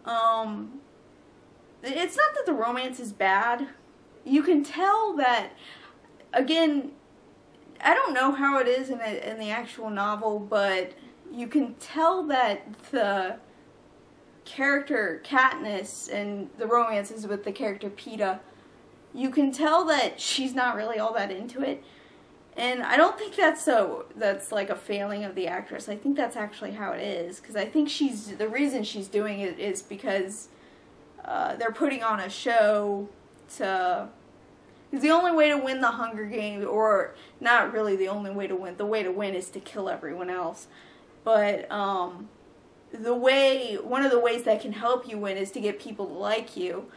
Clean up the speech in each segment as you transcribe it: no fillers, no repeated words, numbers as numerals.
It's not that the romance is bad. You can tell that, again, I don't know how it is in the actual novel, but you can tell that the character Katniss and the romances with the character Peeta, you can tell that she's not really all that into it. And I don't think that's like a failing of the actress. I think that's actually how it is, because I think the reason she's doing it is because they're putting on a show to... Because the only way to win the Hunger Games, or not really the only way to win is to kill everyone else. But one of the ways that can help you win is to get people to like you.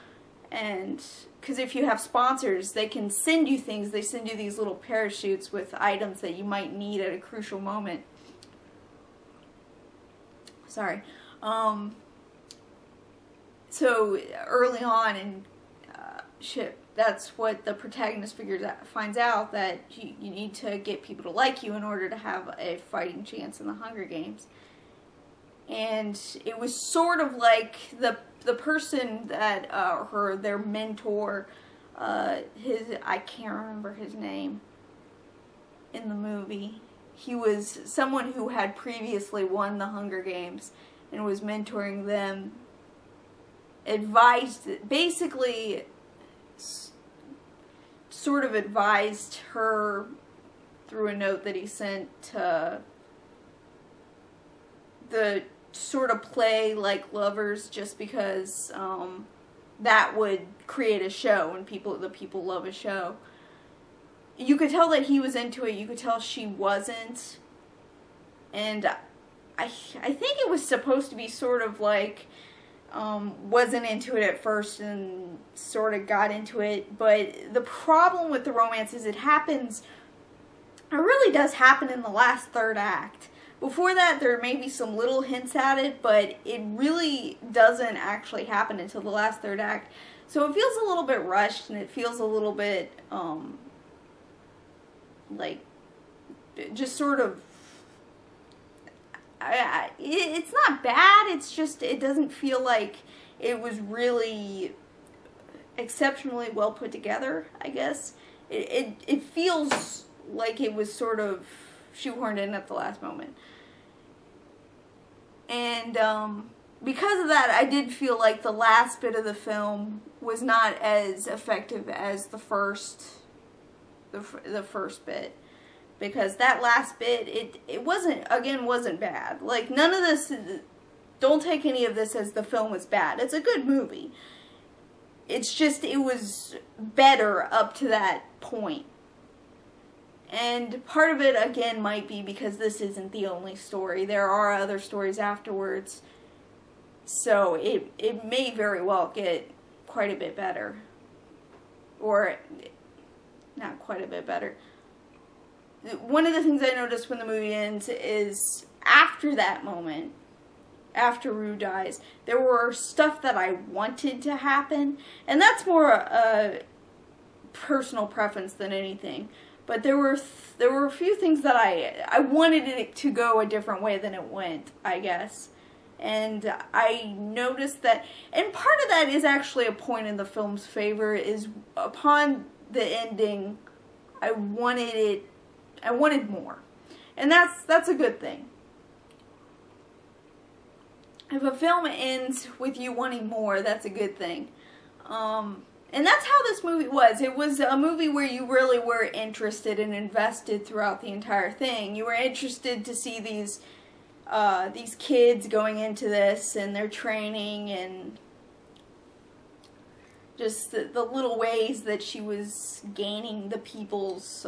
And because if you have sponsors, they can send you things. They send you these little parachutes with items that you might need at a crucial moment. Sorry. So early on in that's what the protagonist finds out, that you need to get people to like you in order to have a fighting chance in the Hunger Games. And it was sort of like the person that their mentor, I can't remember his name in the movie. He was someone who had previously won the Hunger Games and was mentoring them. Sort of advised her through a note that he sent to the sort of play like lovers, just because that would create a show, and the people love a show. You could tell that he was into it. You could tell she wasn't, and I think it was supposed to be sort of like wasn't into it at first and sort of got into it. But the problem with the romance is it really does happen in the last third act. Before that, there may be some little hints at it, but it really doesn't actually happen until the last third act. So it feels a little bit rushed, and it feels a little bit, like, just sort of, it's not bad, it's just, it doesn't feel like it was really exceptionally well put together, I guess. It feels like it was sort of shoehorned in at the last moment. And because of that, I did feel like the last bit of the film was not as effective as the first bit. Because that last bit, it wasn't bad. Like, none of this, don't take any of this as the film was bad. It's a good movie. It's just, it was better up to that point. And part of it, again, might be because this isn't the only story. There are other stories afterwards. So it may very well get quite a bit better. Or, not quite a bit better. One of the things I noticed when the movie ends is after that moment, after Rue dies, there were stuff that I wanted to happen. And that's more a personal preference than anything. But there were a few things that I wanted it to go a different way than it went, I guess. And I noticed that, and part of that is actually a point in the film's favor, is upon the ending, I wanted more. And that's a good thing. If a film ends with you wanting more, that's a good thing. And that's how this movie was. It was a movie where you really were interested and invested throughout the entire thing. You were interested to see these kids going into this and their training, and just the little ways that she was gaining the people's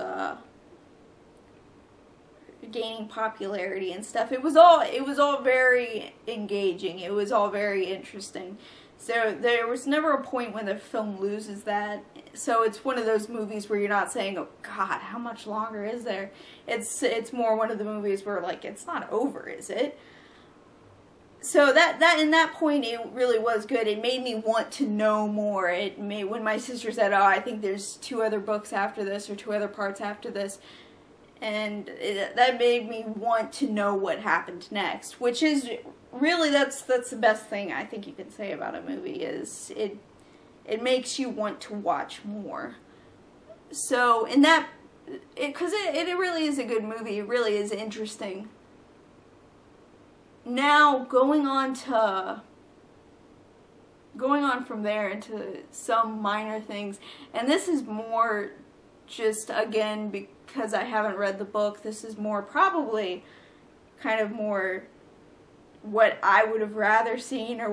gaining popularity and stuff. It was all very engaging. It was all very interesting. So there was never a point when the film loses that. So it's one of those movies where you're not saying, "Oh God, how much longer is there?" It's more one of the movies where, like, it's not over, is it? So that in that point, it really was good. It made me want to know more. When my sister said, "Oh, I think there's 2 other books after this, or 2 other parts after this," And that made me want to know what happened next, which is really, that's the best thing I think you can say about a movie, is it makes you want to watch more. So, in that, because it really is a good movie, it really is interesting. Now, going on from there into some minor things, and this is more just, again, because I haven't read the book, this is more probably kind of more what I would have rather seen, or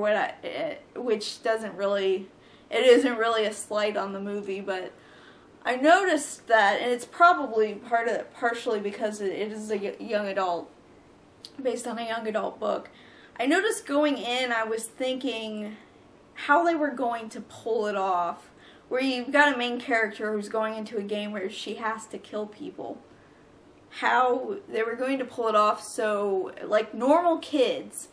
which doesn't really, it isn't really a slight on the movie, but I noticed that, and it's probably partially because it is a young adult, based on a young adult book. I noticed going in, I was thinking how they were going to pull it off, where you've got a main character who's going into a game where she has to kill people. How they were going to pull it off so, like normal kids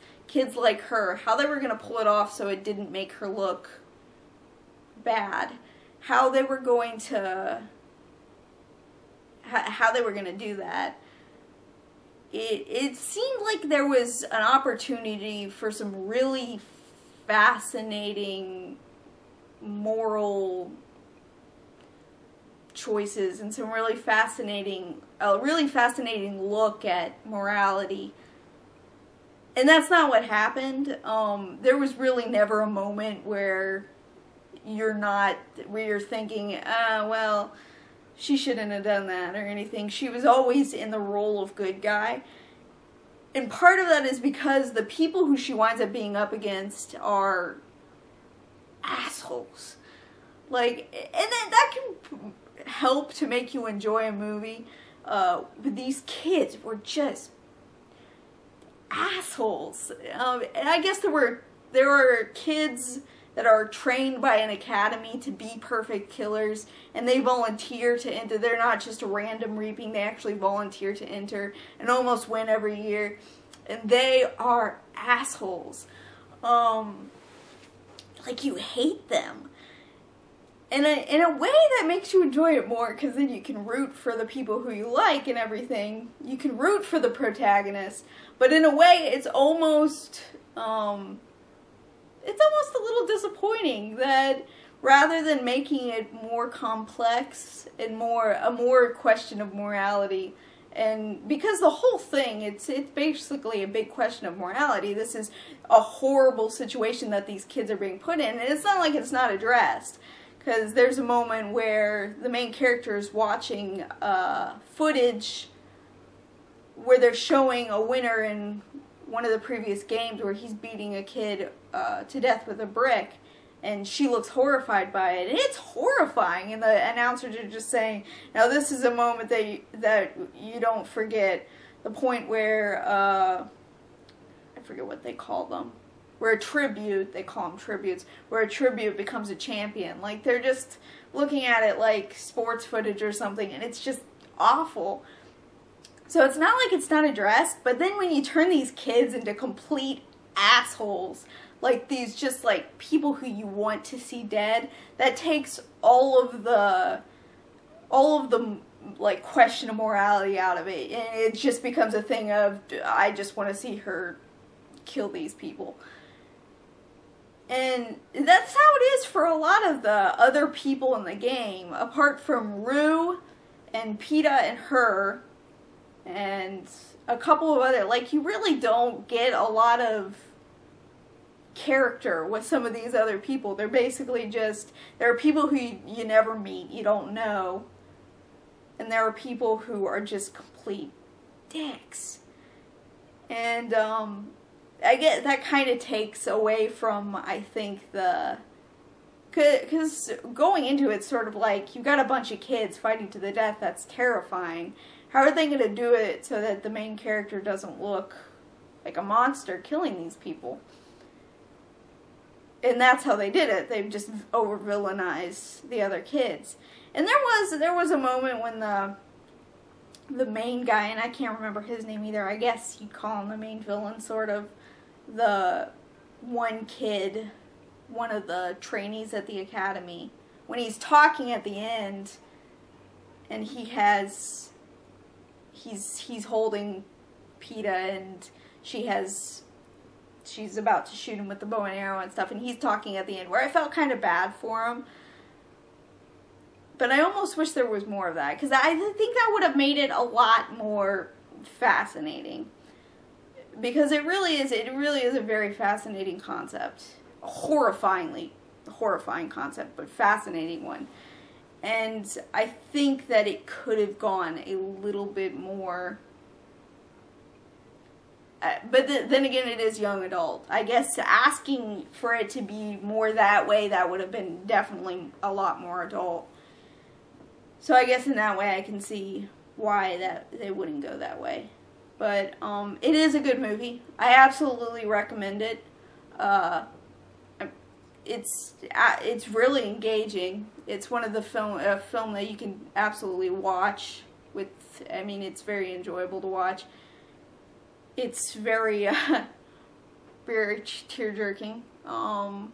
like her, how they were going to pull it off so it didn't make her look bad. How they were going to do that. It seemed like there was an opportunity for some really fascinating moral choices and some really fascinating look at morality. And that's not what happened. There was really never a moment where you're thinking, well, she shouldn't have done that or anything. She was always in the role of good guy. And part of that is because the people who she winds up being up against are assholes. Like, and that can help to make you enjoy a movie. But these kids were just assholes. And I guess there are kids that are trained by an academy to be perfect killers, and they volunteer to enter. They're not just a random reaping, they actually volunteer to enter and almost win every year. And they are assholes. Like, you hate them. And in a way that makes you enjoy it more, because then you can root for the people who you like and everything. You can root for the protagonist. But in a way, it's almost a little disappointing that rather than making it more complex and a more question of morality, and because the whole thing, it's basically a big question of morality. This is a horrible situation that these kids are being put in, and it's not like it's not addressed. Because there's a moment where the main character is watching footage where they're showing a winner in one of the previous games where he's beating a kid to death with a brick, and she looks horrified by it. And it's horrifying, and the announcers are just saying, now this is a moment that you don't forget. The point where, I forget what they call them, where a tribute, they call them tributes, where a tribute becomes a champion. Like, they're just looking at it like sports footage or something, and it's just awful. So it's not like it's not addressed, but then when you turn these kids into complete assholes, like these just like people who you want to see dead, that takes all of the like question of morality out of it, and it just becomes a thing of, I just want to see her kill these people. And that's how it is for a lot of the other people in the game, apart from Rue and Peta and her, and a couple of other, like, you really don't get a lot of character with some of these other people. They're basically just, there are people who you never meet, you don't know, and there are people who are just complete dicks. And, I get that kind of takes away from, I think, because going into it, sort of like, you've got a bunch of kids fighting to the death, that's terrifying. How are they going to do it so that the main character doesn't look like a monster killing these people? And that's how they did it. They've just over-villainized the other kids. And there was a moment when the main guy, and I can't remember his name either, I guess you'd call him the main villain, sort of, the one kid, one of the trainees at the academy, when he's talking at the end, and he has he's holding PETA, and she's about to shoot him with the bow and arrow and stuff, and he's talking at the end, where I felt kind of bad for him. But I almost wish there was more of that, because I think that would have made it a lot more fascinating. Because it really is a very fascinating concept. A horrifying concept, but fascinating one. And I think that it could have gone a little bit more. But then again, it is young adult. I guess asking for it to be more that way, that would have been definitely a lot more adult. So I guess in that way I can see why that they wouldn't go that way. But it is a good movie. I absolutely recommend it. It's really engaging. It's one of the film that you can absolutely watch with. I mean, it's very enjoyable to watch. It's very very tear-jerking. Yeah,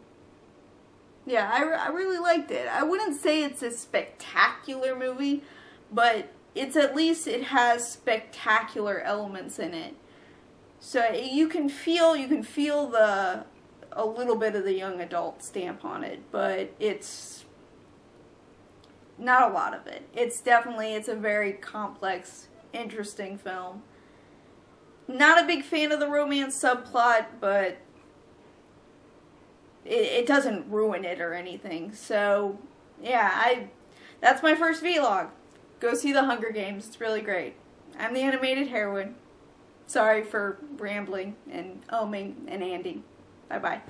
I really liked it. I wouldn't say it's a spectacular movie, but it's at least it has spectacular elements in it. So you can feel a little bit of the young adult stamp on it, but it's not a lot of it. It's a very complex, interesting film. Not a big fan of the romance subplot, but it doesn't ruin it or anything. So, yeah, that's my first vlog. Go see The Hunger Games. It's really great. I'm the animated heroine. Sorry for rambling and ohming and anding. Bye-bye.